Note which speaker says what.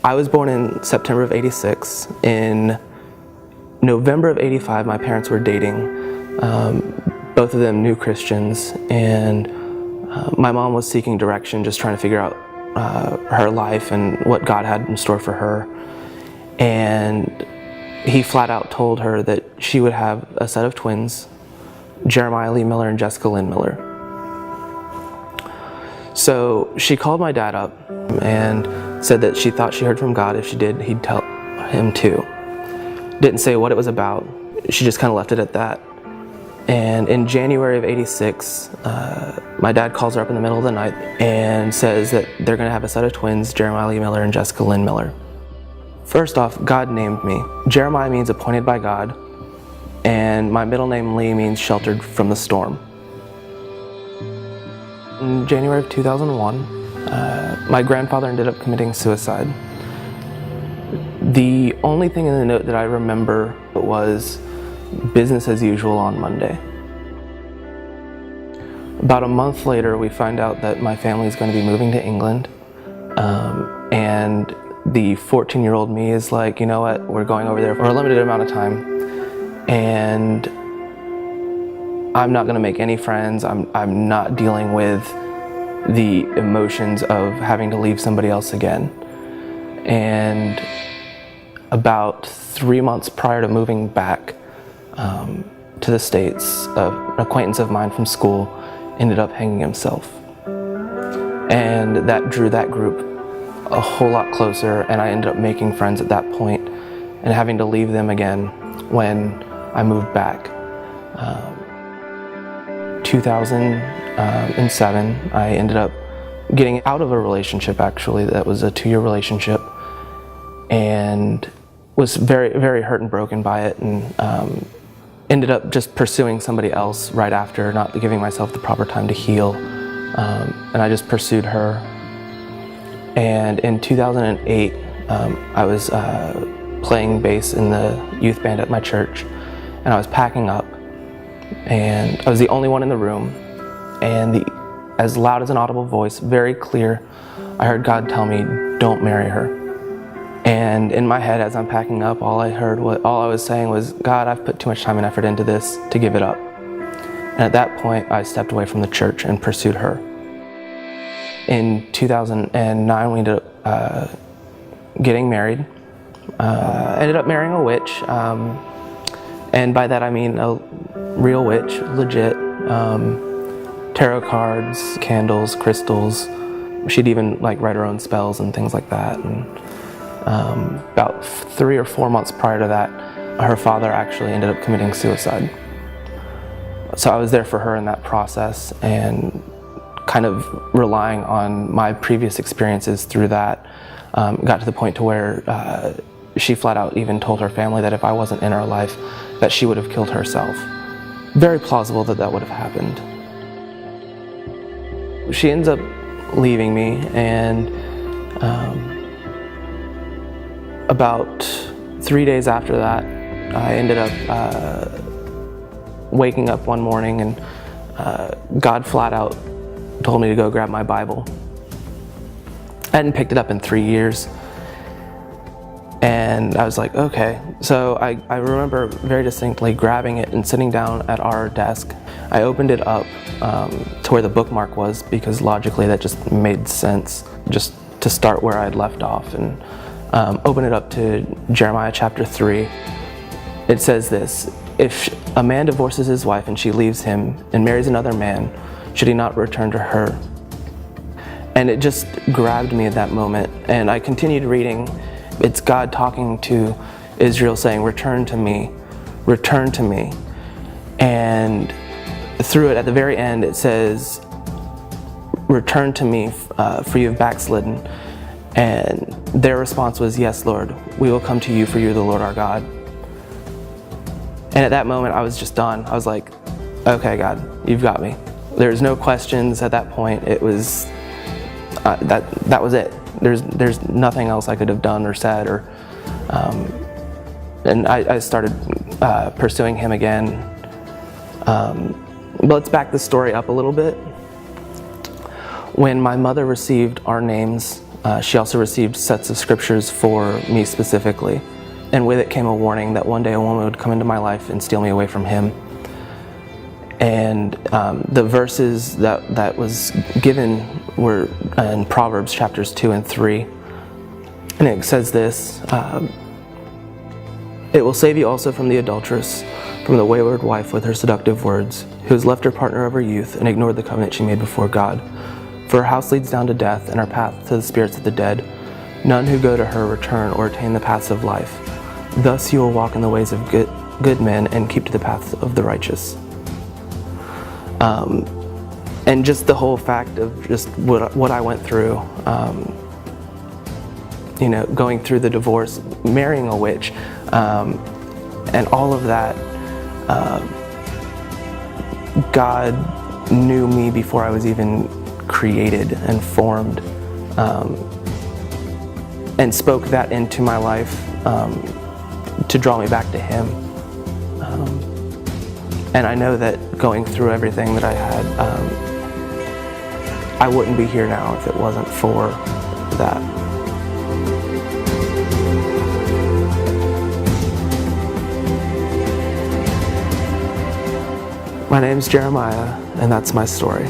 Speaker 1: I was born in September of '86. In November of '85, my parents were dating. Both of them new Christians, and my mom was seeking direction, just trying to figure out her life and what God had in store for her. And he flat out told her that she would have a set of twins, Jeremiah Lee Miller and Jessica Lynn Miller. So she called my dad up and said that she thought she heard from God. If she did, he'd tell him too. Didn't say what it was about. She just kind of left it at that. And in January of '86, my dad calls her up in the middle of the night and says that they're going to have a set of twins, Jeremiah Lee Miller and Jessica Lynn Miller. First off, God named me. Jeremiah means appointed by God, and my middle name Lee means sheltered from the storm. In January of 2001, my grandfather ended up committing suicide. The only thing in the note that I remember was business as usual on Monday. About a month later, we find out that my family is going to be moving to England, and the 14-year-old me is like, you know what, we're going over there for a limited amount of time, and I'm not going to make any friends. I'm not dealing with the emotions of having to leave somebody else again. And about 3 months prior to moving back to the States, an acquaintance of mine from school ended up hanging himself. And that drew that group a whole lot closer, and I ended up making friends at that point and having to leave them again when I moved back. 2007, I ended up getting out of a relationship, actually, that was a 2-year relationship, and was very, very hurt and broken by it, and ended up just pursuing somebody else right after, not giving myself the proper time to heal, and I just pursued her. And in 2008, I was playing bass in the youth band at my church, and I was packing up, and I was the only one in the room, and as loud as an audible voice, very clear, I heard God tell me, "Don't marry her." And in my head, as I'm packing up, all I was saying was, "God, I've put too much time and effort into this to give it up." And at that point, I stepped away from the church and pursued her. In 2009, we ended up getting married. Ended up marrying a witch, and by that I mean a real witch, legit. Tarot cards, candles, crystals. She'd even write her own spells and things like that. And about 3 or 4 months prior to that, her father actually ended up committing suicide. So I was there for her in that process, and kind of relying on my previous experiences through that, got to the point to where she flat out even told her family that if I wasn't in her life, that she would have killed herself. Very plausible that that would have happened. She ends up leaving me, and about 3 days after that, I ended up waking up one morning, and God flat out told me to go grab my Bible. I hadn't picked it up in 3 years, and I was like, okay. So I remember very distinctly grabbing it and sitting down at our desk. I opened it up to where the bookmark was, because logically that just made sense, just to start where I'd left off, and open it up to Jeremiah chapter 3. It says this: "If a man divorces his wife and she leaves him and marries another man, should he not return to her?" And it just grabbed me at that moment, and I continued reading. It's God talking to Israel saying, "Return to me, return to me." And through it, at the very end, it says, "Return to me, for you have backslidden." And their response was, "Yes, Lord, we will come to you, for you are the Lord our God." And at that moment, I was just done. I was like, okay, God, you've got me. There's no questions at that point. It was, that was it. There's nothing else I could have done or said, or, and I started pursuing him again. Let's back the story up a little bit. When my mother received our names She also received sets of scriptures for me specifically, and with it came a warning that one day a woman would come into my life and steal me away from him. And the verses that was given were in Proverbs chapters 2 and 3. And it says this, "It will save you also from the adulteress, from the wayward wife with her seductive words, who has left her partner of her youth and ignored the covenant she made before God. For her house leads down to death, and her path to the spirits of the dead. None who go to her return or attain the paths of life. Thus you will walk in the ways of good men and keep to the paths of the righteous." And just the whole fact of just what I went through, going through the divorce, marrying a witch, and all of that, God knew me before I was even created and formed, and spoke that into my life to draw me back to Him. And I know that going through everything that I had, I wouldn't be here now if it wasn't for that. My name's Jeremiah, and that's my story.